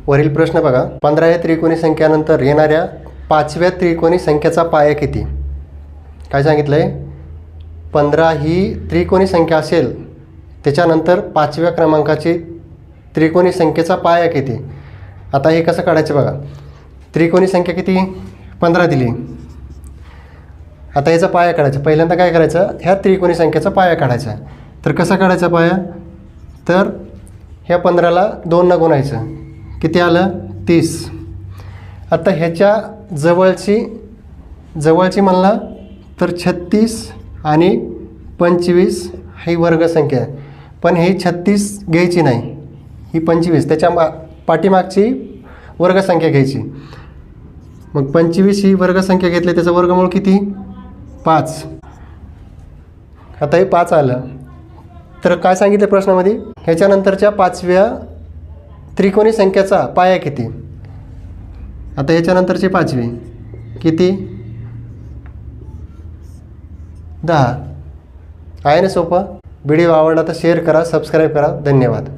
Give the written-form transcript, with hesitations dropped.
वरील प्रश्न बघा. 15 या त्रिकोणी संख्यानंतर येणाऱ्या 5व्या त्रिकोणी संख्येचा पाया किती? काय सांगितलं आहे? 15 ही त्रिकोणी संख्या असेल, त्याच्यानंतर 5व्या क्रमांकाची त्रिकोणी संख्येचा पाया किती? आता हे कसं काढायचं बघा. त्रिकोणी संख्या किती? 15 दिली. आता याचा पाया काढायचा. पहिल्यांदा काय करायचं? ह्या त्रिकोणी संख्येचा पाया काढायचा. तर कसा काढायचा पाया? तर ह्या 15ला 2 न गुणायचं. किती आलं? 30. आता ह्याच्या जवळची म्हणला तर 36 आणि 25 ही वर्गसंख्या आहे. पण ही 36 घ्यायची नाही, ही 25 त्याच्या पाठीमागची वर्गसंख्या घ्यायची. मग 25 ही वर्गसंख्या घेतली, त्याचं वर्गमूळ किती? 5. आता हे 5 आलं. तर काय सांगितलं प्रश्नामध्ये? ह्याच्यानंतरच्या 5व्या त्रिकोणी संख्येचा पाया किती? आता ह्याच्यानंतरची 5वी किती? 10. आहे ना सोपं? व्हिडिओ आवडला तर शेअर करा, सबस्क्राईब करा. धन्यवाद.